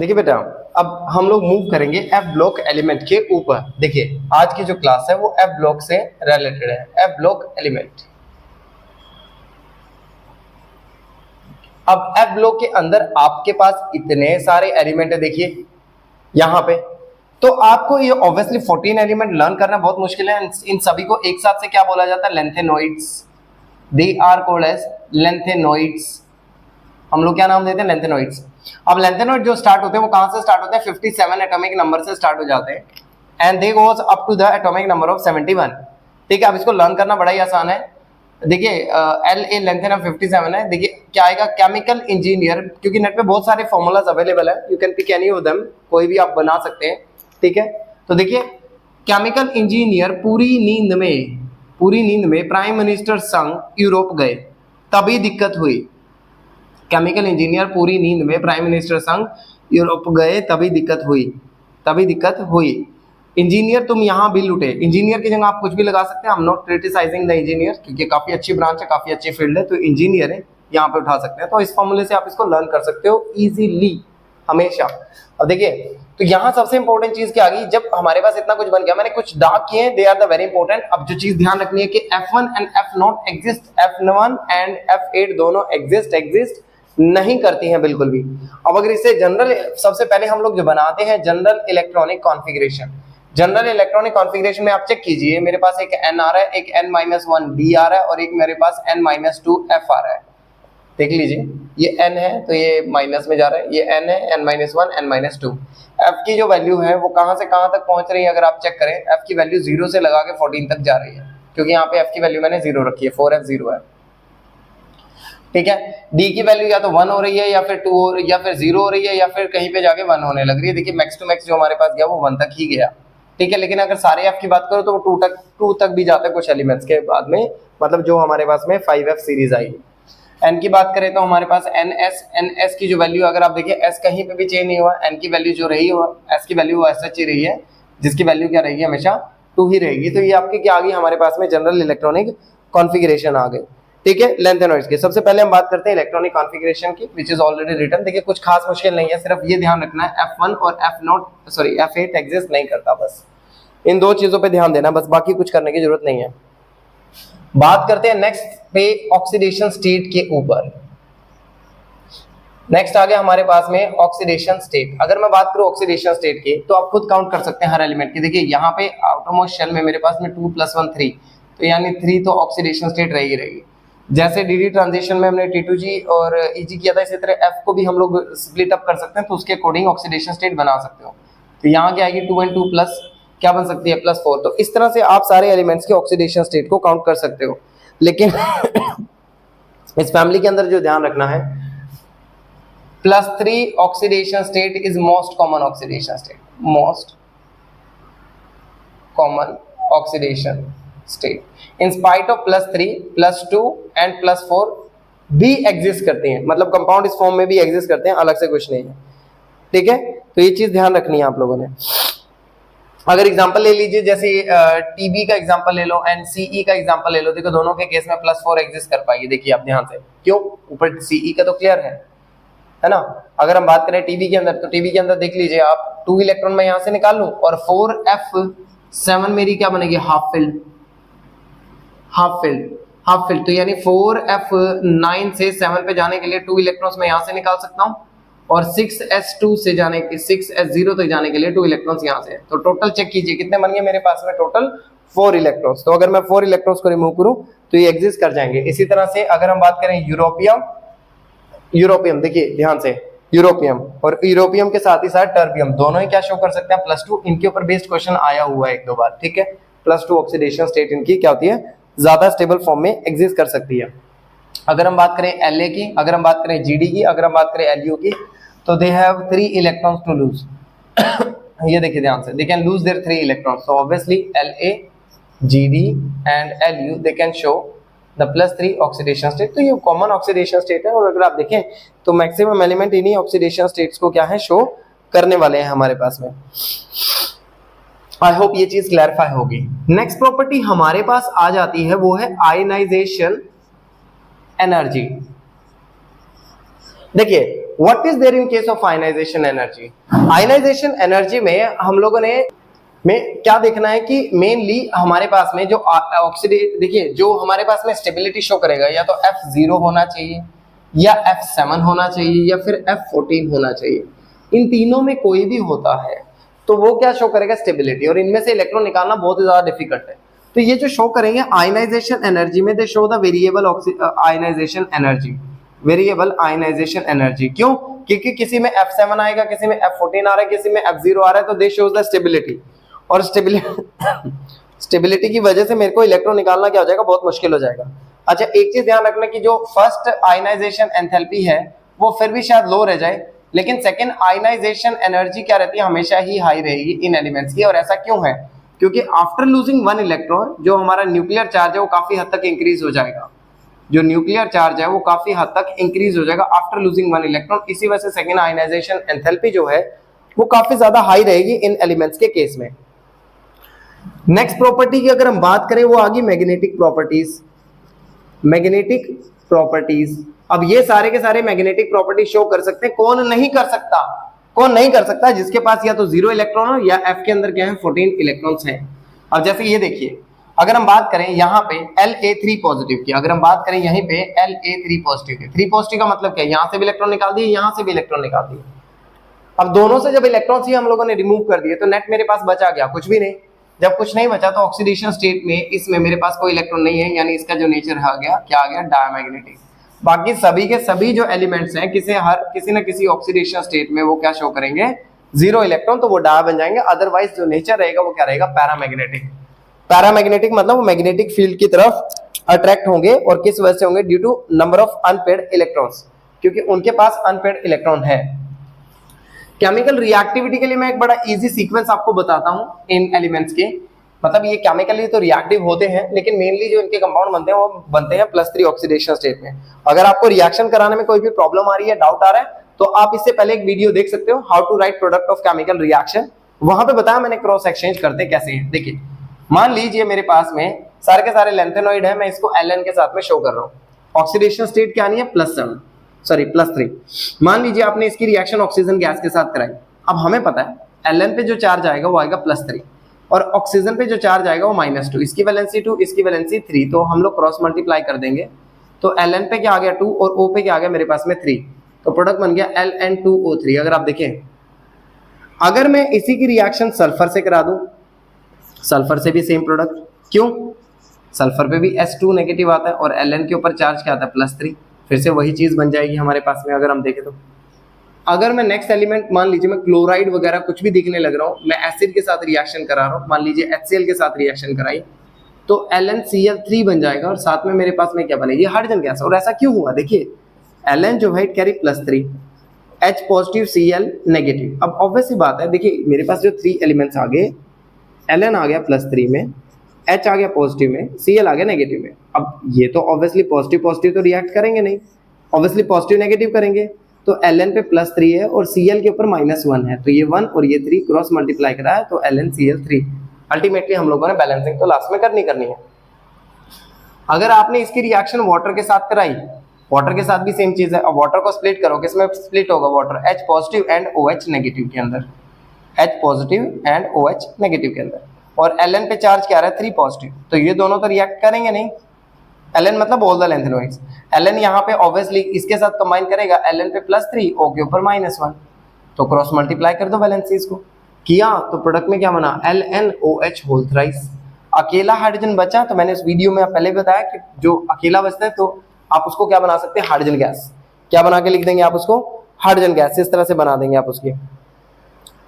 देखिए बेटा, अब हम लोग मूव करेंगे एफ ब्लॉक एलिमेंट के ऊपर। देखिए आज की जो क्लास है वो एफ ब्लॉक से रिलेटेड है, एफ ब्लॉक एलिमेंट। अब एफ ब्लॉक के अंदर आपके पास इतने सारे एलिमेंट है, देखिए यहाँ पे। तो आपको ये ऑब्वियसली 14 एलिमेंट लर्न करना बहुत मुश्किल है। इन सभी को एक साथ से क्या बोला जाता है? Lanthanoids. They are called as lanthanoids. हम लोग क्या नाम देते हैं? लेंथेनॉइड्स। अब लेंथेनॉइड जो स्टार्ट होते हैं वो कहां से स्टार्ट होते हैं? 57 एटॉमिक नंबर से स्टार्ट हो जाते हैं and they goes up to the atomic number of 71। ठीक है, अब इसको लर्न करना बड़ा ही आसान है। देखिए एल ए लेंथेनम 57 है। देखिए क्या आएगा? केमिकल इंजीनियर, क्योंकि नेट पे बहुत सारे फॉर्मूलाज अवेलेबल है, you can pick any of them, कोई भी आप बना सकते हैं। ठीक है, तो देखिए केमिकल इंजीनियर पूरी नींद में प्राइम मिनिस्टर संग यूरोप गए, तभी दिक्कत हुई। केमिकल इंजीनियर पूरी नींद में प्राइम मिनिस्टर संग यूरोप गए, तभी दिक्कत हुई। इंजीनियर तुम यहाँ भी लुटे। इंजीनियर की जगह आप कुछ भी लगा सकते हैं। I am not criticising the engineer, क्योंकि काफी अच्छी ब्रांच है, काफी अच्छी फील्ड है, तो इंजीनियर है यहाँ पे उठा सकते हैं। तो इस फॉर्मूले से आप इसको लर्न कर सकते हो इजीली, हमेशा। अब देखिए तो यहाँ सबसे इंपॉर्टेंट चीज क्या आ गई? जब हमारे पास इतना कुछ बन गया, मैंने कुछ डार्क किए हैं, दे आर द वेरी इंपॉर्टेंट। अब जो चीज ध्यान रखनी है कि F1 and F0 exist, F1 and F8 दोनों एग्जिस्ट नहीं करती हैं बिल्कुल भी। अब अगर इसे जनरल, सबसे पहले हम लोग जो बनाते हैं general electronic configuration. General electronic configuration में आप चेक कीजिए, मेरे पास एक n आ रहा है, एक n-1 d आ रहा है और एक मेरे पास n-2 f आ रहा है। देख लीजिए ये n है तो ये माइनस में जा रहा है, ये n है, n-1 n-2। f की जो वैल्यू है वो कहां से कहां तक पहुंच रही है? अगर आप चेक करें, f की वैल्यू 0 से लगा के 14 तक जा रही है, क्योंकि यहाँ पे f की वैल्यू मैंने 0 रखी है, 4f 0 है। ठीक है, d की वैल्यू या तो 1 हो रही है या फिर 2 या फिर 0 हो रही है या फिर कहीं पे जाके 1 होने लग रही है। देखिए मैक्स टू मैक्स जो हमारे पास गया वो 1 तक ही गया। ठीक है, लेकिन अगर सारे f की बात करो तो वो 2 तक भी जाता है कुछ एलिमेंट्स के बाद में, मतलब जो हमारे पास में 5f सीरीज आई। n की बात करें तो हमारे पास ns की जो वैल्यू, अगर आप देखिए s कहीं पे भी चेंज नहीं हुआ, n की वैल्यू जो रही हुआ, s की वैल्यू ऐसा ही रही है, जिसकी वैल्यू क्या रहेगी? हमेशा 2 ही रहेगी। तो ये आपके क्या आ गई हमारे पास में? जनरल इलेक्ट्रॉनिक कॉन्फ़िगरेशन आ गई। ठीक है, लेंथेनॉइड्स की सबसे पहले हम बात करते हैं इलेक्ट्रॉनिक कॉन्फ़िगरेशन की, विच इज ऑलरेडी रिटन। देखिए कुछ खास मुश्किल नहीं है, सिर्फ ये ध्यान रखना है F1 और F8 एग्जिस्ट नहीं करता, बस इन दो चीजों पे ध्यान देना, बस बाकी कुछ करने की जरूरत नहीं है। बात करते हैं नेक्स्ट पे ऑक्सीडेशन स्टेट के ऊपर। नेक्स्ट आ गया हमारे पास में ऑक्सीडेशन स्टेट। अगर मैं बात करूं ऑक्सीडेशन स्टेट की, तो आप खुद काउंट कर सकते हैं हर एलिमेंट की। देखिए यहाँ पे आउटरमोस्ट शेल में मेरे पास में 2 + 1 3, तो यानी 3 तो ऑक्सीडेशन स्टेट रहेगी। जैसे डी ट्रांजिशन में हमने T2G और EG किया था, इसी तरह F को भी हम लोग स्प्लिट अप कर सकते हैं, तो उसके अकॉर्डिंग ऑक्सीडेशन स्टेट बना सकते हो। तो यहाँ क्या आएगी? 2 and 2 प्लस क्या बन सकती है? +4। तो इस तरह से आप सारे एलिमेंट्स के ऑक्सीडेशन स्टेट को काउंट कर सकते हो। लेकिन इस फैमिली के अंदर जो ध्यान रखना है, +3 oxidation state is most common oxidation state, most common oxidation state. In spite of +3, +2 and +4 भी एग्जिस्ट करते हैं, मतलब कंपाउंड इस फॉर्म में भी एग्जिस्ट करते हैं, अलग से कुछ नहीं है। ठीक है, तो ये चीज ध्यान रखनी है आप लोगों ने। अगर एग्जांपल ले लीजिए, जैसे टीबी का एग्जांपल ले लो एंड सीई का एग्जांपल ले लो, देखो दोनों के केस में +4 एग्जिस्ट कर पाएगी। देखिए आप ध्यान से, क्यों? ऊपर सीई का तो क्लियर है ना। अगर हम बात करें टीबी के अंदर, तो टीबी के अंदर देख लीजिए आप, 2 इलेक्ट्रॉन मैं यहाँ से निकाल लूं और 4f7 मेरी क्या बनेगी? Half filled. तो यानी 4f9 से 7 पे जाने के लिए 2 इलेक्ट्रॉन्स मैं यहाँ से निकाल सकता हूँ, और 6s2 से जाने के 6s0 तक जाने के लिए 2 इलेक्ट्रॉन्स यहाँ से। तो टोटल चेक कीजिए कितने बन गए मेरे पास में? Total 4 electrons. तो अगर मैं 4 इलेक्ट्रॉन्स को रिमूव करूं तो ये एग्जिस्ट कर जाएंगे। इसी तरह से अगर हम बात करें यूरोपियम, देखिए ध्यान से, यूरोपियम और यूरोपियम के साथ ही साथ टर्बियम, दोनों ही क्या शो कर सकते हैं? +2। इनके ऊपर बेस्ड क्वेश्चन आया हुआ है 1-2 बार। ठीक है, +2 ऑक्सीडेशन स्टेट इनकी क्या होती है? ज्यादा स्टेबल फॉर्म में एग्जिस्ट कर सकती है। अगर हम बात करें La की, अगर हम बात करें GD की, अगर हम बात करें Lu की, तो they have 3 electrons to lose. ये देखिए ध्यान से, they can lose their 3 electrons. So obviously La, GD and Lu they can show the +3 oxidation state. तो ये कॉमन ऑक्सीडेशन स्टेट है, और अगर आप देखें तो मैक्सिमम एलिमेंट इन्हीं ऑक्सीडेशन स्टेट्स को क्या है? शो करने वाले हैं हमारे पास में। आई होप ये चीज क्लैरिफाई होगी। नेक्स्ट प्रॉपर्टी हमारे पास आ जाती है, वो है आयनाइजेशन एनर्जी। देखिए what is there in case of ionisation energy? Ionisation energy में हम लोगों ने क्या देखना है कि मेनली हमारे पास में जो ऑक्सीडेट, देखिए जो हमारे पास में स्टेबिलिटी शो करेगा या तो F0 होना चाहिए या F7 होना चाहिए या फिर F14 होना चाहिए। इन तीनों में कोई भी होता है तो वो क्या शो करेगा? स्टेबिलिटी। और इनमें से इलेक्ट्रॉन निकालना बहुत ही ज्यादा डिफिकल्ट है। तो ये जो शो करेंगे आयनाइजेशन एनर्जी में, they show the variable ionisation energy, variable ionisation energy. क्यों? क्योंकि किसी में F7 आएगा, किसी में F14 आ रहा है, किसी में F0 आ रहा है, तो दे शोज द स्टेबिलिटी। और स्टेबिलिटी की वजह से मेरे को इलेक्ट्रॉन निकालना क्या हो जाएगा? बहुत मुश्किल हो जाएगा। अच्छा, एक चीज ध्यान रखना कि जो फर्स्ट आयनाइजेशन एंथैल्पी है वो फिर भी शायद लो रह जाए, लेकिन सेकेंड आयनाइजेशन एनर्जी क्या रहती है? हमेशा ही हाई रहेगी इन एलिमेंट्स की। और ऐसा क्यों है? क्योंकि आफ्टर लूजिंग वन इलेक्ट्रॉन जो हमारा न्यूक्लियर चार्ज है वो काफी हद तक इंक्रीज हो जाएगा। जो न्यूक्लियर चार्ज है वो काफी हद तक इंक्रीज हो जाएगा आफ्टर लूजिंग वन इलेक्ट्रॉन। इसी वजह से सेकेंड आयनाइजेशन एंथैल्पी जो है वो काफी ज्यादा हाई रहेगी इन एलिमेंट्स के केस में। नेक्स्ट प्रॉपर्टी की अगर हम बात करें वो आ गई मैग्नेटिक प्रॉपर्टीज। मैग्नेटिक प्रॉपर्टीज, अब ये सारे के सारे मैग्नेटिक प्रॉपर्टी शो कर सकते हैं। कौन नहीं कर सकता? कौन नहीं कर सकता? जिसके पास या तो 0 इलेक्ट्रॉन हो या F के अंदर क्या है? 14 इलेक्ट्रॉन्स हैं। अब जैसे ये देखिए, अगर हम बात करें यहाँ पे La3 पॉजिटिव की, अगर हम बात करें यहीं पे La3 पॉजिटिव की, 3 पॉजिटिव का मतलब क्या है? यहाँ से भी इलेक्ट्रॉन निकाल दिए, यहाँ से भी इलेक्ट्रॉन निकाल दिए। अब दोनों से जब इलेक्ट्रॉन्स ही हम लोगों ने रिमूव कर दिए तो नेट मेरे पास बचा गया कुछ भी नहीं। जब कुछ नहीं बचा तो ऑक्सीडेशन स्टेट में इसमें मेरे पास कोई इलेक्ट्रॉन नहीं है, यानी इसका जो नेचर आ गया क्या आ गया? डायमैग्नेटिक। बाकी सभी के सभी जो एलिमेंट्स हैं किसी न किसी ऑक्सीडेशन स्टेट में वो क्या शो करेंगे? 0 इलेक्ट्रॉन, तो वो डाय बन जाएंगे। अदरवाइज जो नेचर रहेगा वो क्या रहेगा? पैरामैग्नेटिक। पैरामैग्नेटिक मतलब वो मैग्नेटिक फील्ड की तरफ अट्रैक्ट होंगे। और किस वजह से होंगे? Due to number of unpaired electrons, क्योंकि उनके पास अनपेयर्ड इलेक्ट्रॉन है। केमिकल रिएक्टिविटी के लिए मैं एक बड़ा इजी सीक्वेंस आपको बताता हूं इन एलिमेंट्स के। मतलब ये केमिकली तो रिएक्टिव होते हैं, लेकिन मेनली जो इनके कंपाउंड बनते हैं वो बनते हैं +3 ऑक्सीडेशन स्टेट में। अगर आपको रिएक्शन कराने में कोई भी प्रॉब्लम आ रही है, डाउट आ रहा है, तो आप इससे पहले एक वीडियो देख सकते हो, how to write product of chemical reaction. वहां पे बताया मैंने क्रॉस एक्सचेंज करते कैसे हैं। देखिए, मान लीजिए मेरे पास में सारे के सारे लेंथेनॉइड है, मैं इसको Ln के साथ में शो कर रहा हूँ। ऑक्सीडेशन स्टेट क्या नहीं है? +3। मान लीजिए आपने इसकी रिएक्शन ऑक्सीजन गैस के साथ कराई। अब हमें पता है Ln पे जो चार्ज आएगा वो आएगा +3 और ऑक्सीजन पे जो चार्ज आएगा वो -2। इसकी वैलेंसी 2, इसकी वैलेंसी 3, तो हम लोग क्रॉस मल्टीप्लाई कर देंगे। तो Ln पे क्या आ गया? 2 और O पे क्या आ गया मेरे पास में? 3। तो प्रोडक्ट बन गया Ln2O3। अगर आप देखें, अगर मैं इसी की रिएक्शन सल्फर से करा दूं, सल्फर से भी सेम प्रोडक्ट। क्यों? सल्फर पे भी S2 नेगेटिव आता है और Ln के ऊपर चार्ज क्या आता है? +3। फिर से वही चीज बन जाएगी हमारे पास में। अगर हम देखें तो अगर मैं नेक्स्ट एलिमेंट, मान लीजिए मैं क्लोराइड वगैरह कुछ भी दिखने लग रहा हूँ, मैं एसिड के साथ रिएक्शन करा रहा हूँ, मान लीजिए HCl के साथ रिएक्शन कराई, तो LnCl3 बन जाएगा और साथ में मेरे पास में क्या बनेगी? Hydrogen gas. और ऐसा क्यों हुआ? देखिए, Ln जो है carry +3, H positive, Cl negative. अब ऑब्वियस सी बात है, देखिए मेरे पास जो 3 एलिमेंट्स आ गए, Ln आ गया +3 में, H आ गया पॉजिटिव में, Cl आ गया नेगेटिव में। अब ये तो ऑब्वियसली पॉजिटिव पॉजिटिव तो रिएक्ट करेंगे नहीं, ऑब्वियसली पॉजिटिव नेगेटिव करेंगे। तो Ln पे +3 है और Cl के ऊपर -1 है, तो ये 1 और ये 3 क्रॉस मल्टीप्लाई करा है, तो LnCl3। अल्टीमेटली हम लोगों ने बैलेंसिंग तो लास्ट में करनी है। अगर आपने इसकी रिएक्शन वाटर के साथ कराई, वाटर के साथ भी सेम चीज है। अब वाटर को स्प्लिट करो, किसमें स्प्लिट होगा water? H positive and OH negative के अंदर, H positive and OH negative के अंदर। और Ln पे चार्ज क्या आ रहा है? 3 पॉजिटिव, तो ये दोनों तो रिएक्ट करेंगे नहीं। Ln मतलब ऑल द लेंथेनॉइड्स। Ln यहाँ पे ऑब्वियसली इसके साथ कंबाइन करेगा, Ln पे +3, O के ऊपर -1, तो क्रॉस मल्टीप्लाई कर दो वैलेंसीज को। किया तो प्रोडक्ट में क्या बना? LnOH whole thrice. अकेला हाइड्रोजन बचा, तो मैंने इस वीडियो में पहले बताया कि जो अकेला बचता है तो आप उसको क्या बना सकते हैं? Hydrogen gas. क्या बना के लिख देंगे आप उसको? Hydrogen gas. इस तरह से बना देंगे आप उसकी।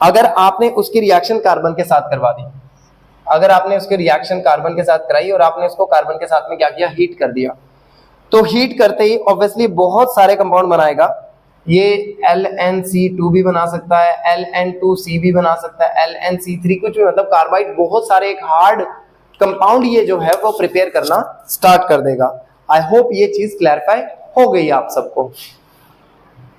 अगर आपने उसकी रिएक्शन कार्बन के साथ करवा दी, अगर आपने उसके रिएक्शन कार्बन के साथ कराई और आपने उसको कार्बन के साथ में क्या किया? हीट कर दिया, तो हीट करते ही ऑब्वियसली बहुत सारे कंपाउंड बनाएगा। ये LnC2 भी बना सकता है, Ln2C भी बना सकता है, LnC3 कुछ भी, मतलब कार्बाइड बहुत सारे एक हार्ड कंपाउंड ये जो है वो प्रिपेयर करना स्टार्ट कर देगा। आई होप ये चीज क्लैरिफाई हो गई आप सबको।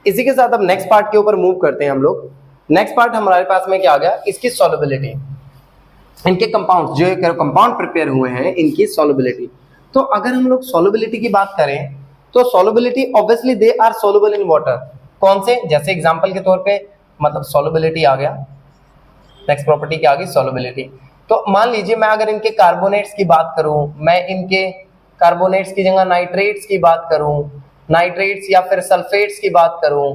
इसी के साथ अब नेक्स्ट पार्ट के ऊपर मूव करते हैं हम लोग। नेक्स्ट पार्ट हमारे पास में क्या आ गया? इसकी सॉल्युबिलिटी, इनके कंपाउंड जो कंपाउंड प्रिपेयर हुए हैं इनकी सॉल्युबिलिटी। तो अगर हम लोग सॉल्युबिलिटी की बात करें तो solubility obviously they are soluble in water. कौन से, जैसे एग्जांपल के तौर पे मतलब सॉल्युबिलिटी आ गया, नेक्स्ट प्रॉपर्टी क्या आ गई, सॉल्युबिलिटी। तो मान लीजिए मैं अगर इनके कार्बोनेट्स की बात करूं, मैं इनके कार्बोनेट्स की जगह नाइट्रेट्स की बात करूं, नाइट्रेट्स या फिर सल्फेट्स की बात करूं,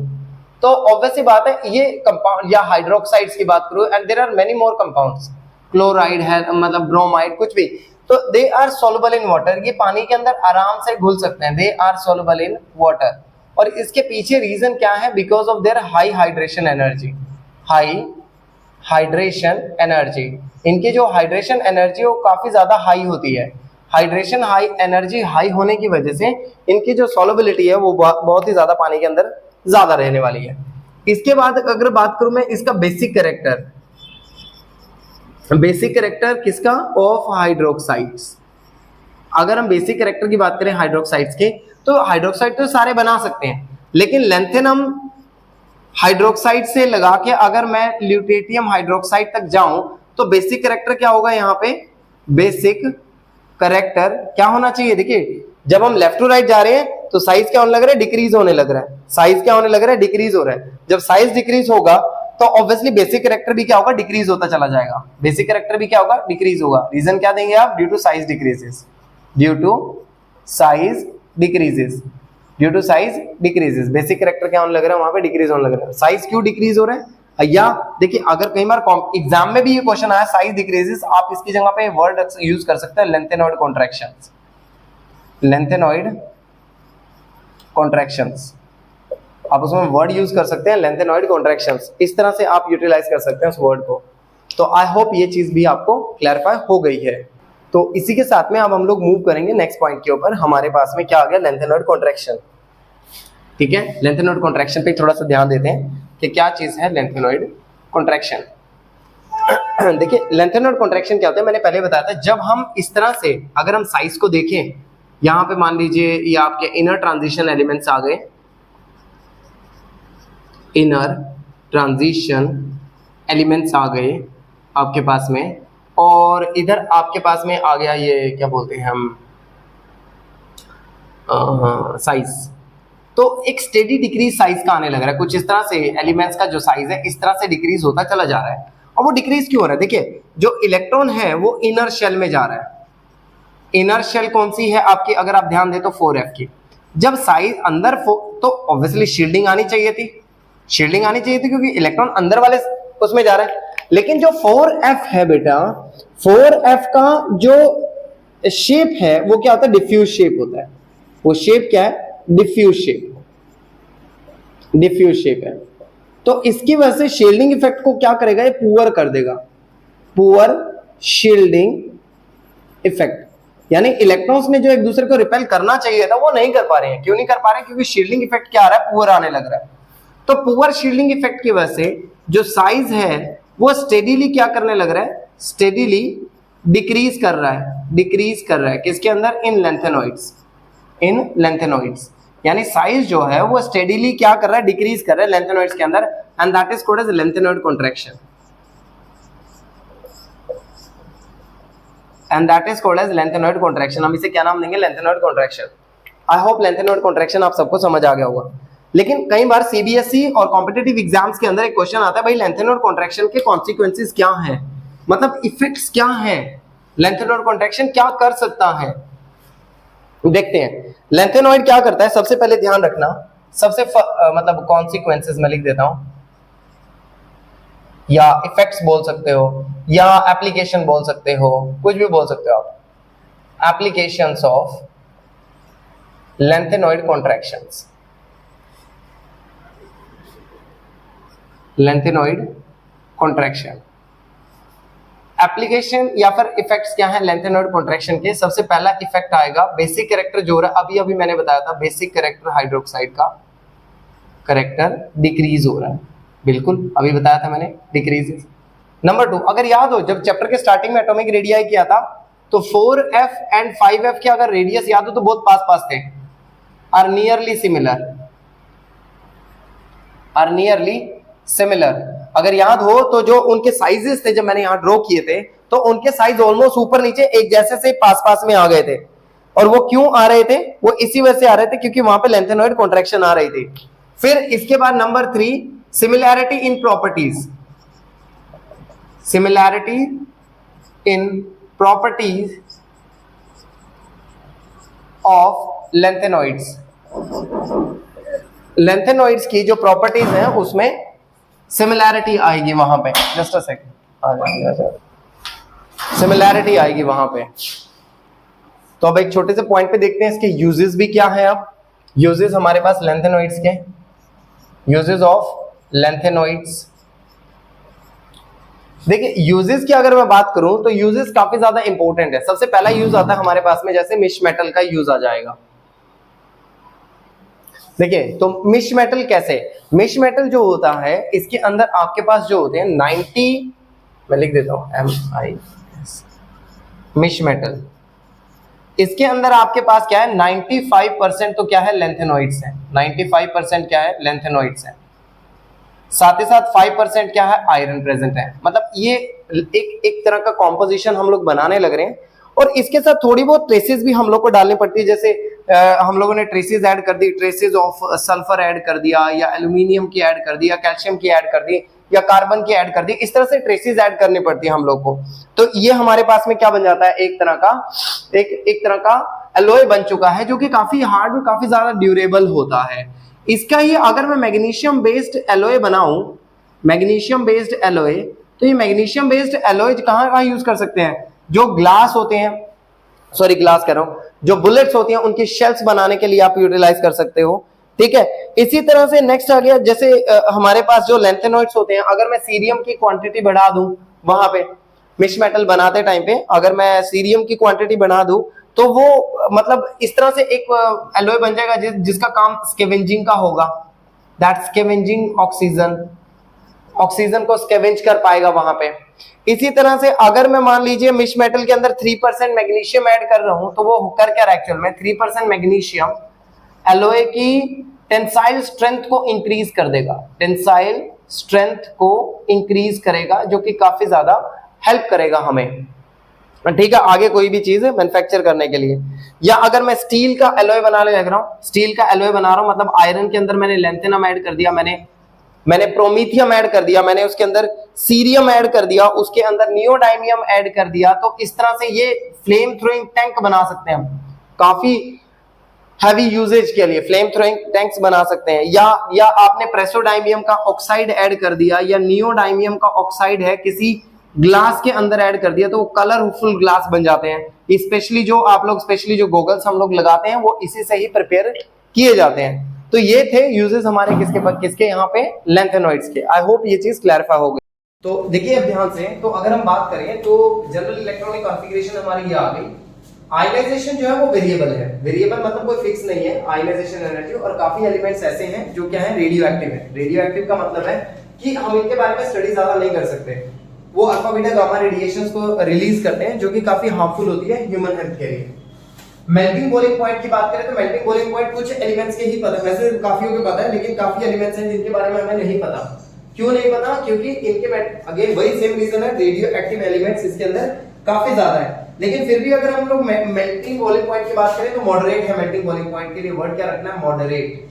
तो ऑब्वियस सी बात है ये कंपाउंड, या हाइड्रोक्साइड्स की बात करूं, and there are many more compounds, chloride है मतलब ब्रोमाइड, कुछ भी, तो दे आर सॉल्युबल इन वाटर, ये पानी के अंदर आराम से घुल सकते हैं, दे आर सॉल्युबल इन वाटर। और इसके पीछे रीजन क्या है, because of their high hydration energy, high hydration energy, इनकी जो हाइड्रेशन एनर्जी वो काफी ज्यादा हाई होती है, हाइड्रेशन हाई एनर्जी हाई होने की वजह से इनकी जो सॉल्युबिलिटी है वो बहुत ही ज्यादा पानी के अंदर ज्यादा रहने वाली है। इसके बाद अगर बात करूं मैं इसका बेसिक कैरेक्टर, बेसिक कैरेक्टर किसका, ऑफ हाइड्रोक्साइड्स। अगर हम बेसिक कैरेक्टर की बात करें हाइड्रोक्साइड्स के, तो हाइड्रोक्साइड तो सारे बना सकते हैं, लेकिन लैंथेनम हाइड्रोक्साइड से लगा के अगर मैं ल्यूटेटियम हाइड्रोक्साइड तक जाऊं तो बेसिक कैरेक्टर क्या होगा, यहाँ पे बेसिक कैरेक्टर क्या होना चाहिए, देखिए जब हम लेफ्ट टू राइट जा रहे हैं तो साइज क्या होने लग रहा है, डिक्रीज होने लग रहा है, साइज क्या होने लग रहा है, डिक्रीज हो रहा है। जब साइज डिक्रीज होगा तो ऑब्वियसली बेसिक कैरेक्टर भी क्या होगा, डिक्रीज होता चला जाएगा, बेसिक कैरेक्टर भी क्या होगा, डिक्रीज होगा। रीजन क्या देंगे आप, due to size decreases, due to size decreases, due to size decreases, basic character क्या होने लग रहा है, वहां पे डिक्रीज होने लग रहा है। साइज क्यों डिक्रीज हो रहा है, या देखिए अगर कई बार एग्जाम में भी ये क्वेश्चन आया साइज डिक्रीजेस, आप इसकी जगह पे वर्ड यूज कर सकते हैं लेंथेनॉइड कॉन्ट्रैक्शंस, लेंथेनॉइड कॉन्ट्रैक्शंस, आप उसमें वर्ड यूज कर सकते हैं लेंथेनॉइड कॉन्ट्रैक्शंस, इस तरह से आप यूटिलाइज कर सकते हैं उस वर्ड को। तो आई होप ये चीज भी आपको क्लैरिफाई हो गई है। तो इसी के साथ में अब हम लोग मूव करेंगे नेक्स्ट पॉइंट के ऊपर, हमारे पास में क्या आ गया, लेंथेनॉइड कॉन्ट्रैक्शन। ठीक है, लेंथेनॉइड कॉन्ट्रैक्शन पे थोड़ा सा ध्यान देते हैं कि क्या चीज है लेंथेनॉइड कॉन्ट्रैक्शन। देखिए लेंथेनॉइड कॉन्ट्रैक्शन क्या होता है, मैंने पहले बताया था, जब हम इस तरह से अगर हम साइज को देखें, यहाँ पे मान लीजिए ये आपके इनर ट्रांजिशन एलिमेंट्स आ गए, इनर ट्रांजिशन एलिमेंट्स आ गए आपके पास में, और इधर आपके पास में आ गया ये क्या बोलते हैं हम, साइज। तो एक स्टेडी डिक्रीज साइज का आने लग रहा है, कुछ इस तरह से एलिमेंट्स का जो साइज है इस तरह से डिक्रीज होता चला जा रहा है। और वो डिक्रीज क्यों हो रहा है, देखिए जो इलेक्ट्रॉन है वो इनर शेल में जा रहा है, इनर शेल कौन सी है आपकी, अगर आप ध्यान दें तो 4f की। जब साइज अंदर तो ऑब्वियसली शील्डिंग आनी चाहिए थी, शील्डिंग आनी चाहिए थी क्योंकि इलेक्ट्रॉन अंदर वाले उसमें जा रहा है। लेकिन जो 4f है बेटा, 4f का जो शेप है वो क्या होता है, डिफ्यूज शेप होता है। वो शेप क्या है, डिफ्यूज शेप, डिफ्यूज शेप है। तो इसकी वजह से शील्डिंग इफेक्ट को क्या करेगा, ये पुअर कर देगा, पुअर शील्डिंग इफेक्ट, यानी इलेक्ट्रॉन्स ने जो एक दूसरे को रिपेल करना चाहिए था वो नहीं कर पा रहे हैं। क्यों नहीं कर पा रहे हैं, क्योंकि शील्डिंग इफेक्ट क्या आ रहा है, पुअर आने लग रहा है। तो पुअर शील्डिंग इफेक्ट की वजह से जो साइज है वो स्टेडीली क्या करने लग रहा है, स्टेडीली डिक्रीज कर रहा है, डिक्रीज कर रहा है किसके अंदर, इन लेंथेनॉइड्स, इन लेंथेनॉइड्स, यानी साइज जो है वो स्टेडीली क्या कर रहा है, डिक्रीज कर रहा है लेंथेनॉइड्स के अंदर, and that is called as lanthanoid contraction, and that is called as lanthanoid contraction. हम इसे क्या नाम देंगे, lanthanoid contraction. I hope lanthanoid contraction आप सबको समझ आ गया होगा। लेकिन कई बार सीबीएसई और कॉम्पिटिटिव एग्जाम्स के अंदर एक क्वेश्चन आता है, भाई लेंथेनॉइड कॉन्ट्रैक्शन के कॉन्सिक्वेंसेस क्या हैं, मतलब इफेक्ट्स क्या हैं, लेंथेनॉइड कॉन्ट्रैक्शन क्या कर सकता है। देखते हैं लेंथेनॉइड क्या करता है। सबसे पहले ध्यान रखना, सबसे मतलब कॉन्सिक्वेंसेस मैं लिख देता हूं, या इफेक्ट्स बोल सकते हो, या एप्लीकेशन बोल सकते हो, कुछ भी बोल सकते हो आप। Applications of lanthanoid contractions, lanthanoid contraction, application या फिर इफेक्ट्स क्या है लेंथेनॉइड कॉन्ट्रैक्शन के। सबसे पहला इफेक्ट आएगा बेसिक कैरेक्टर जो हो रहा है, अभी अभी मैंने बताया था बेसिक कैरेक्टर हाइड्रोक्साइड का कैरेक्टर डिक्रीज हो रहा है, बिल्कुल अभी बताया था मैंने, डिक्रीज। नंबर 2, अगर याद हो जब चैप्टर के स्टार्टिंग में एटॉमिक रेडियाई किया था तो 4f एंड 5f के अगर रेडियस याद हो तो बहुत पास पास थे, are nearly similar, are nearly similar. अगर याद हो तो जो उनके साइजेस थे जब मैंने यहां ड्रॉ किए थे तो उनके साइज ऑलमोस्ट ऊपर नीचे एक जैसे से पास पास में आ गए थे। और वो क्यों आ रहे थे, वो इसी वजह से आ रहे थे क्योंकि वहां पे लेंथेनॉइड कॉन्ट्रैक्शन आ रही थी। फिर इसके बाद number 3, similarity in properties, similarity in properties of lanthanoids. Lanthanoids की जो प्रॉपर्टीज हैं उसमें सिमिलैरिटी आएगी वहां पे। जस्ट अ सेकंड, आ जाए, सिमिलैरिटी आएगी वहां पे। तो अब एक छोटे से पॉइंट पे देखते हैं इसके यूजेस भी क्या है। अब यूजेस हमारे पास लेंथेनॉइड्स के, यूजेस ऑफ लेंथेनॉइड्स। देखिए यूजेस की अगर मैं बात करूं तो यूजेस काफी ज्यादा इंपॉर्टेंट है। सबसे पहला यूज आता है हमारे पास में, जैसे मिश मेटल का यूज आ जाएगा। देखिए तो मिश मेटल कैसे, मिश मेटल जो होता है इसके अंदर आपके पास जो होते हैं 90, मैं लिख देता हूं MIS, मिश मेटल, इसके अंदर आपके पास क्या है 95% तो क्या है लेंथेनॉइड्स है, 95% क्या है लेंथेनॉइड्स है। साथ ही साथ 5% क्या है आयरन प्रेजेंट है। मतलब ये एक तरह का कॉम्पोजिशन हम लोग बनाने लग रहे हैं। और इसके साथ थोड़ी बहुत ट्रेसेस भी हम लोग को डालनी पड़ती है। जैसे हम लोगों ने ट्रेसेस ऐड कर दी, ट्रेसेस ऑफ सल्फर ऐड कर दिया, या एल्यूमिनियम की ऐड कर दी, या कैल्शियम की ऐड कर दी, या कार्बन की ऐड कर दी। इस तरह से ट्रेसेस ऐड करनी पड़ती है हम लोग को। तो ये हमारे पास में क्या बन जाता है, एक तरह का एलॉय बन चुका है, जो कि काफी हार्ड और काफी ज्यादा ड्यूरेबल होता है। इसका ही अगर मैं मैग्नीशियम बेस्ड एलॉय बनाऊं, मैग्नीशियम बेस्ड एलॉय, तो ये मैग्नीशियम बेस्ड एलॉय कहां यूज कर सकते हैं, जो ग्लास होते हैं, सॉरी ग्लास कह रहा हूं, जो बुलेट्स होती हैं उनकी शेल्स बनाने के लिए आप यूटिलाइज कर सकते हो। ठीक है, इसी तरह से नेक्स्ट आ गया, जैसे हमारे पास जो लेंथेनॉइड्स होते हैं, अगर मैं सीरियम की क्वांटिटी बढ़ा दूं वहां पे मिश मेटल बनाते टाइम पे, अगर मैं सीरियम की क्वांटिटी बढ़ा दूं तो वो मतलब इस तरह से एक एलॉय बन जाएगा जिसका काम स्कैवेंजिंग का होगा, दैट स्कैवेंजिंग ऑक्सीजन, ऑक्सीजन को स्कैवेंज कर पाएगा वहां पे। इसी तरह से अगर मैं मान लीजिए मिश मेटल के अंदर 3% मैग्नीशियम ऐड कर रहा हूं, तो वो कर क्या रहा है एक्चुअल में, 3% मैग्नीशियम एलॉय की टेंसाइल स्ट्रेंथ को इंक्रीज कर देगा, टेंसाइल स्ट्रेंथ को इंक्रीज करेगा, जो कि काफी ज्यादा हेल्प करेगा हमें। ठीक है, आगे कोई भी चीज मैन्युफैक्चर करने के लिए। या अगर मैं स्टील का एलॉय बनाने लग रहा हूं, स्टील का एलॉय बना रहा हूं, मतलब आयरन के अंदर मैंने लेंथेनम ऐड कर दिया, मैंने प्रोमीथियम ऐड कर दिया, मैंने उसके अंदर सीरियम ऐड कर दिया, उसके अंदर नियोडाइमियम ऐड कर दिया, तो इस तरह से ये फ्लेम थ्रोइंग टैंक बना सकते हैं हम, काफी हैवी यूजेज के लिए फ्लेम थ्रोइंग टैंक्स बना सकते हैं। या आपने प्रेसोडाइमियम का ऑक्साइड ऐड कर दिया, या नियोडाइमियम का ऑक्साइड है किसी ग्लास के अंदर ऐड कर दिया, तो वो कलरफुल ग्लास बन जाते हैं। स्पेशली जो गॉगल्स हम लोग लगाते हैं वो इसी से ही प्रिपेयर किए जाते हैं। तो ये थे यूजेस हमारे किसके यहाँ पे, लेंथेनॉइड्स के। आई होप ये चीज क्लैरिफाई हो गई। तो देखिए अब ध्यान से, तो अगर हम बात करें तो जनरल इलेक्ट्रॉनिक कॉन्फ़िगरेशन हमारी ये आ गई। आयनाइजेशन जो है वो वेरिएबल है, वेरिएबल मतलब कोई फिक्स नहीं है आयनाइजेशन एनर्जी। और काफी एलिमेंट्स ऐसे हैं जो क्या है, रेडियो एक्टिव है। रेडियो एक्टिव का मतलब है कि हम इनके बारे में स्टडी ज्यादा नहीं कर सकते। वो अल्फा बीटा गामा रेडिएशंस को रिलीज करते हैं, जो कि काफी हार्मफुल होती है ह्यूमन हेल्थ के लिए। मेल्टिंग बॉइलिंग पॉइंट की बात करें तो मेल्टिंग बॉइलिंग पॉइंट कुछ एलिमेंट्स के ही पता है, वैसे काफियों को पता है, लेकिन काफी एलिमेंट्स हैं जिनके बारे में हमें नहीं पता। क्यों नहीं पता, क्योंकि इनके अगेन वही सेम रीजन है, रेडियो एक्टिव एलिमेंट्स इसके अंदर काफी ज्यादा है। लेकिन फिर भी अगर हम लोग मेल्टिंग बॉइलिंग पॉइंट की बात करें तो मॉडरेट है। मेल्टिंग बॉइलिंग पॉइंट के लिए वर्ड क्या रखना है, moderate,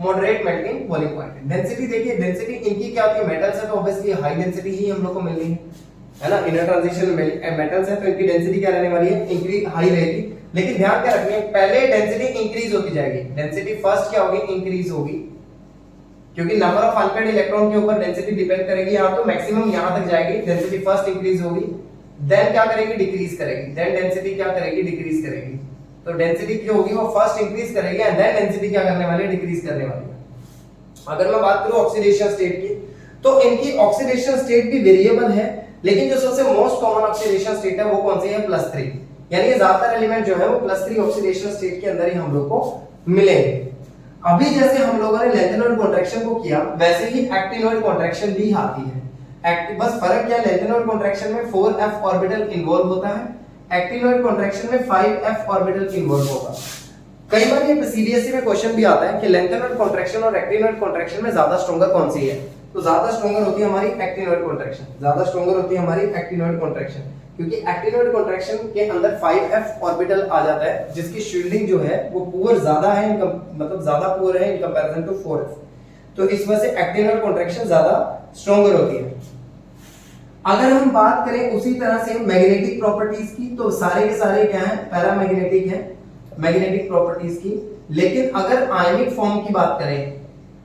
moderate melting boiling point. Density देखिए, डेंसिटी इनकी क्या होती है, मेटल्स है तो ऑब्वियसली हाई डेंसिटी ही हम लोग को मिलनी है ना। इनर ट्रांजिशन मेटल्स है तो इनकी डेंसिटी क्या रहने वाली है, इंक्रीज हाई रहेगी। लेकिन ध्यान क्या रखना है, पहले डेंसिटी इंक्रीज होती जाएगी। डेंसिटी फर्स्ट क्या होगी, इंक्रीज होगी, क्योंकि नंबर ऑफ अनपेयर्ड इलेक्ट्रॉन के ऊपर डेंसिटी डिपेंड करेगी। यहां तो मैक्सिमम यहां तक जाएगी, डेंसिटी फर्स्ट इंक्रीज होगी, देन क्या करेगी, डिक्रीज करेगी, देन डेंसिटी क्या करेगी, डिक्रीज करेगी। तो डेंसिटी जो होगी वो फर्स्ट इंक्रीज करेगी एंड देन डेंसिटी क्या करने वाली है, डिक्रीज करने वाली है। अगर मैं बात करूं ऑक्सीडेशन स्टेट की, तो इनकी ऑक्सीडेशन स्टेट भी वेरिएबल है, लेकिन जो सबसे मोस्ट कॉमन ऑक्सीडेशन स्टेट है वो कौन सी है, +3। यानी ज्यादातर एलिमेंट जो है वो +3 ऑक्सीडेशन स्टेट के अंदर ही हम लोग को मिलेंगे। अभी जैसे हम लोगों ने लेंथेनॉइड कॉन्ट्रैक्शन को किया, वैसे ही एक्टिनॉइड कॉन्ट्रैक्शन भी आती है। बस फर्क क्या है, लेंथेनॉइड कॉन्ट्रैक्शन में 4f ऑर्बिटल इन्वॉल्व होता है, एक्टिनॉइड कॉन्ट्रैक्शन में 5f ऑर्बिटल इन्वॉल्व होगा। कई बार ये सीबीएसई में क्वेश्चन भी आता है कि लेंथेनॉइड कॉन्ट्रैक्शन और एक्टिनॉइड कॉन्ट्रैक्शन में ज्यादा स्ट्रॉन्गर कौन सी है, तो ज्यादा स्ट्रॉन्गर होती है हमारी एक्टिनॉइड कॉन्ट्रैक्शन, ज्यादा स्ट्रॉन्गर होती है हमारी एक्टिनॉइड कॉन्ट्रैक्शन। क्योंकि एक्टिनोइड कॉन्ट्रैक्शन के अंदर 5f ऑर्बिटल आ जाता है जिसकी शील्डिंग जो है वो पुअर ज्यादा है, मतलब ज्यादा पुअर है इन कंपैरिजन टू 4f। तो इस वजह से एक्टिनोइड कॉन्ट्रैक्शन ज्यादा स्ट्रॉन्गर होती है। अगर हम बात करें उसी तरह से मैग्नेटिक प्रॉपर्टीज की, तो सारे के सारे क्या है, पैरामैग्नेटिक है, मैग्नेटिक प्रॉपर्टीज की। लेकिन अगर आयनिक फॉर्म की बात करें,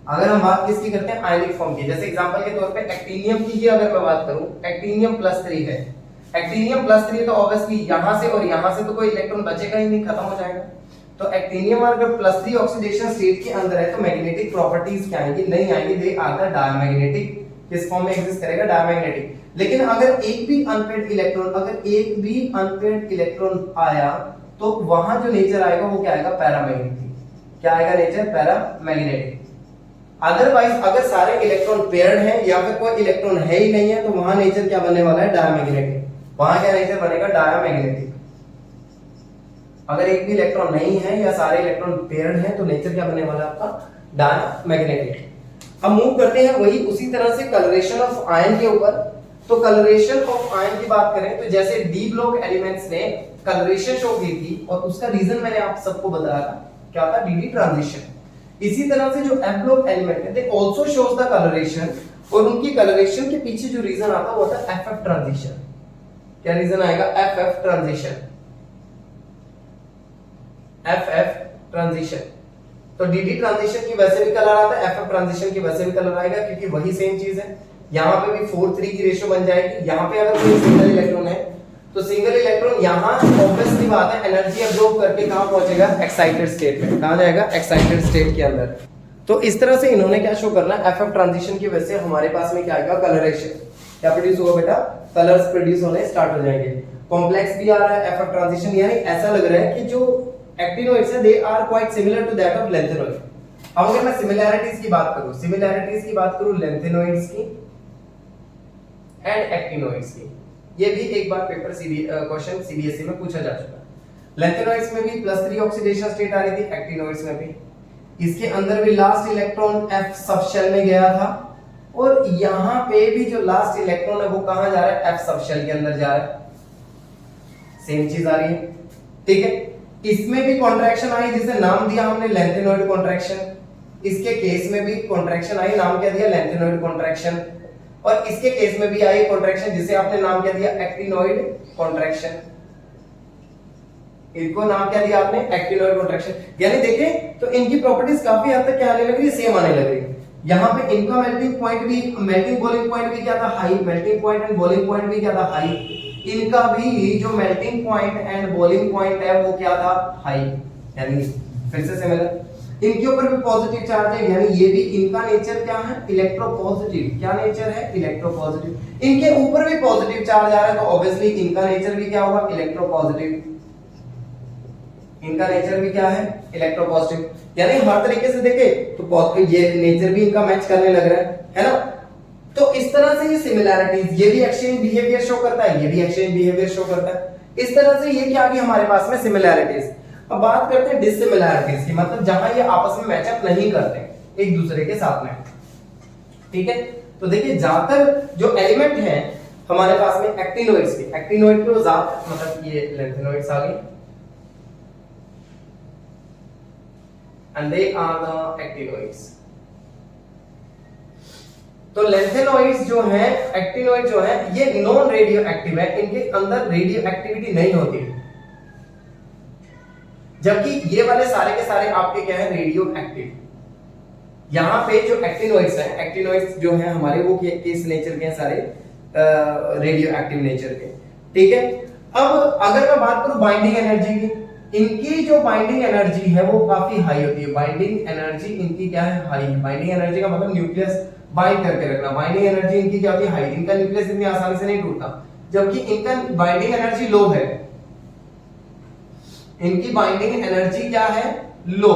अगर हम बात किसकी करते हैं, आयनिक फॉर्म की, जैसे एग्जांपल के तौर पे एक्टिनियम की ही अगर मैं बात करूं, एक्टिनियम +3 है, एक्टिनियम +3 तो ऑब्वियसली यहां से और यहां से तो कोई इलेक्ट्रॉन बचेगा ही नहीं, खत्म हो जाएगा। तो एक्टिनियम अगर +3 ऑक्सीडेशन स्टेट के अंदर है तो मैग्नेटिक प्रॉपर्टीज क्या आएंगी, नहीं आएंगी, दे आर द डायमैग्नेटिक। किस फॉर्म में एग्जिस्ट करेगा, डायमैग्नेटिक। लेकिन अगर एक भी अनपेयर्ड इलेक्ट्रॉन, अगर एक भी अनपेयर्ड इलेक्ट्रॉन आया तो वहां जो नेचर आएगा वो क्या आएगा, पैरामैग्नेटिक। क्या आएगा नेचर, पैरामैग्नेटिक। अदरवाइज अगर सारे इलेक्ट्रॉन पेयर्ड हैं या फिर कोई इलेक्ट्रॉन है ही नहीं है तो वहां नेचर क्या बनने वाला है, डायमैग्नेटिक। वहां क्या नेचर बनेगा, डायमैग्नेटिक। अगर एक भी इलेक्ट्रॉन नहीं है या सारे इलेक्ट्रॉन पेयर्ड हैं तो नेचर क्या बनने वाला है आपका, डायमैग्नेटिक। अब मूव करते हैं वही उसी तरह से कलरेशन ऑफ आयन के ऊपर। तो कलरेशन ऑफ आयन की बात करें तो जैसे डी ब्लॉक एलिमेंट्स ने कलरेशन शो की थी और उसका रीजन मैंने आप सबको बताया था, क्या था, डीडी ट्रांजिशन। इसी तरह से जो एफ ब्लॉक एलिमेंट है they also shows the colouration, और उनकी कलरेशन के पीछे जो रीजन आता है वो होता है एफएफ ट्रांजिशन। क्या रीजन आएगा, एफएफ ट्रांजिशन, एफएफ ट्रांजिशन। तो डीडी ट्रांजिशन की वजह से भी कलर आता है, एफएफ ट्रांजिशन की वजह से भी कलर आएगा, क्योंकि वही सेम चीज है। यहां पे भी 4:3 की रेशियो बन जाएगी। यहां पे अगर कोई सिंगल इलेक्ट्रॉन है तो सिंगल इलेक्ट्रॉन यहां ऑब्वियसली बात है एनर्जी अब्सॉर्ब करके कहां पहुंचेगा, एक्साइटेड स्टेट में। कहां जाएगा, एक्साइटेड स्टेट के अंदर। तो इस तरह से इन्होंने क्या शो करना है, एफएफ ट्रांजिशन की वजह से हमारे पास में क्या आएगा, कलरेशन। क्या प्रोड्यूस होगा बेटा, कलर्स प्रोड्यूस होने स्टार्ट हो जाएंगे। कॉम्प्लेक्स भी आ रहा है एफएफ ट्रांजिशन, यानी ऐसा लग रहा है कि जो एक्टिनोइड्स है they are quite similar to that of lanthanoid. अब अगर मैं सिमिलैरिटीज की बात करूं, सिमिलैरिटीज की बात करूं लैंथेनोइड्स की एंड एक्टिनोइड्स की, ये भी एक बार पेपर क्वेश्चन सीबीएसई में पूछा जा चुका है। लैंथेनोइड्स में भी +3 ऑक्सीडेशन स्टेट आ रही थी, एक्टिनोइड्स में भी। इसके अंदर भी last electron f subshell में गया था, और यहां पे भी जो लास्ट इलेक्ट्रॉन है वो कहां जा रहा है, f सब शेल के अंदर जा रहा है। सेम चीज आ रही है, ठीक है। इसमें भी कॉन्ट्रैक्शन आई जिसे नाम दिया हमने लैंथेनोइड कॉन्ट्रैक्शन। इसके केस में भी कॉन्ट्रैक्शन आई, नाम क्या दिया, लैंथेनोइड कॉन्ट्रैक्शन। और इसके केस में भी आई कॉन्ट्रैक्शन जिसे आपने नाम क्या दिया, एक्टिनोइड कॉन्ट्रैक्शन। इनको नाम क्या दिया आपने, एक्टिनोइड कॉन्ट्रैक्शन। यानी देखें तो इनकी प्रॉपर्टीज काफी हद तक क्या आने लग रही है, सेम आने लग रही है। यहाँ पे इनका मेल्टिंग पॉइंट भी, मेल्टिंग बॉइलिंग पॉइंट भी क्या था, high. Melting point and boiling point भी क्या था, हाई। इनका भी जो melting point and boiling point है वो क्या था, हाई। यानी फिर से सिमिलर। इनके ऊपर भी पॉजिटिव चार्ज है, यानी ये भी, इनका नेचर क्या है, इलेक्ट्रोपॉजिटिव। क्या नेचर है, इलेक्ट्रोपॉजिटिव। इनके ऊपर भी पॉजिटिव चार्ज आ रहा है तो ऑब्वियसली इनका नेचर भी क्या होगा, इलेक्ट्रोपॉजिटिव। इनका नेचर भी क्या है, इलेक्ट्रोपॉजिटिव। यानी हर तरीके से देखे तो ये नेचर भी इनका मैच करने लग रहा है ना। तो इस तरह से ये सिमिलैरिटीज, ये भी एक्सचेंज बिहेवियर शो करता है, ये भी एक्सचेंज बिहेवियर शो करता है। इस तरह से ये क्या आ गई हमारे पास में, सिमिलैरिटीज। अब बात करते हैं डिसिमिलैरिटीज की, मतलब जहां ये आपस में मैचअप नहीं करते एक दूसरे के साथ में, ठीक है। तो देखिए ज्यादातर जो एलिमेंट है हमारे पास में एक्टिनोइड्स के, एक्टिनोइड के ज्यादा, मतलब ये लैंथेनोइड्स आ गए and they are the actinoids। तो लैंथेनोइड्स जो है, एक्टिनोइड जो है, ये नॉन रेडियो एक्टिव है, इनके अंदर रेडियो एक्टिविटी नहीं होती, जबकि ये वाले सारे के सारे आपके क्या है, रेडियो एक्टिव। यहां पे जो एक्टिनोइड्स हैं, एक्टिनोइड्स जो हैं हमारे वो किस नेचर के हैं, सारे रेडियो एक्टिव नेचर के, ठीक है। अब अगर मैं बात करूं बाइंडिंग एनर्जी की, इनकी जो बाइंडिंग एनर्जी है वो काफी हाई होती है। बाइंडिंग एनर्जी इनकी क्या है, हाई। बाइंडिंग एनर्जी का मतलब न्यूक्लियस बाइंड करके रखना। बाइंडिंग एनर्जी इनकी क्या होती है, हाई। इनका न्यूक्लियस इतनी आसानी से नहीं टूटता, जबकि इनका बाइंडिंग एनर्जी लो है। इनकी बाइंडिंग एनर्जी क्या है, लो।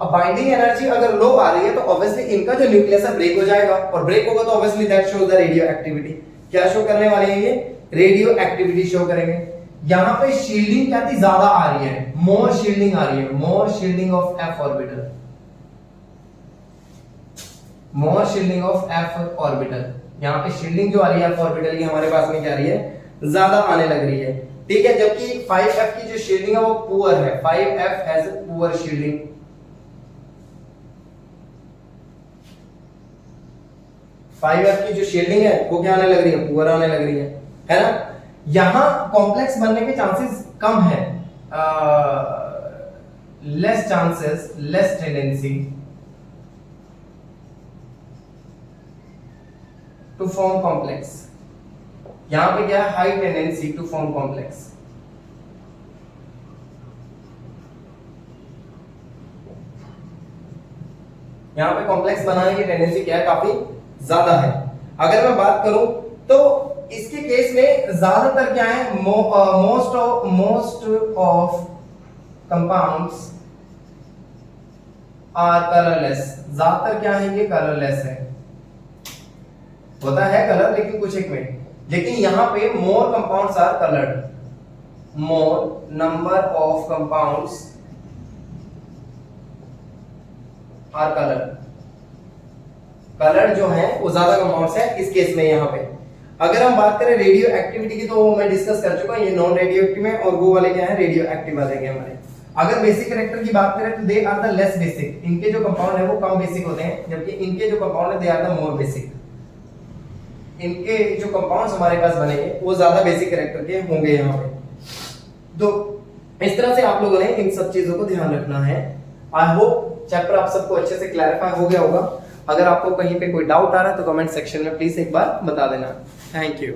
अब बाइंडिंग एनर्जी अगर लो आ रही है तो ऑब्वियसली इनका जो न्यूक्लियस है ब्रेक हो जाएगा, और ब्रेक होगा तो obviously that shows the radio activity. क्या शो करने वाले हैं ये, रेडियो एक्टिविटी शो करेंगे। यहां पे शील्डिंग क्या थी, ज्यादा आ रही है, मोर शील्डिंग आ रही है, more shielding of F orbital, more shielding of F orbital. यहां पे शील्डिंग जो आ रही है एफ ऑर्बिटल की हमारे पास में क्या आ रही है, ज्यादा आने लग रही है, ठीक है। जबकि 5F की जो शील्डिंग है वो पुअर है, 5F has poor shielding. Five F की जो शील्डिंग है वो क्या आने लग रही है, पुअर आने लग रही है ना। यहां कॉम्प्लेक्स बनने के चांसेस कम है, less chances, less tendency to form complex. यहां पे क्या है, high tendency to form complex. यहां पे कॉम्प्लेक्स बनाने की टेंडेंसी क्या है, काफी ज्यादा है। अगर मैं बात करूं तो इसके केस में ज्यादातर क्या है, most of compounds are colourless. ज्यादातर क्या है, ये कलरलेस है, होता है कलर लेकिन कुछ एक में। लेकिन यहां पे more compounds are coloured, more number of compounds are coloured. Colour जो है वो ज्यादा कंपाउंड्स है इस केस में। यहां पे अगर हम बात करें रेडियो एक्टिविटी की, तो मैं डिस्कस कर चुका हूं, ये नॉन रेडियो एक्टिव है और वो वाले क्या है, रेडियो एक्टिव वाले हैं हमारे। अगर बेसिक कैरेक्टर की बात करें तो दे आर द लेस बेसिक, इनके जो कंपाउंड है वो कम बेसिक होते हैं, जबकि इनके जो कंपाउंड है they are the more basic. इनके जो कंपाउंड्स हमारे पास बनेंगे वो ज्यादा बेसिक कैरेक्टर के होंगे यहाँ पे। तो इस तरह से आप लोगों ने इन सब चीजों को ध्यान रखना है। आई होप चैप्टर आप सबको अच्छे से क्लैरिफाई हो गया होगा। अगर आपको कहीं पे कोई डाउट आ रहा है तो कमेंट सेक्शन में प्लीज एक बार बता देना। Thank you.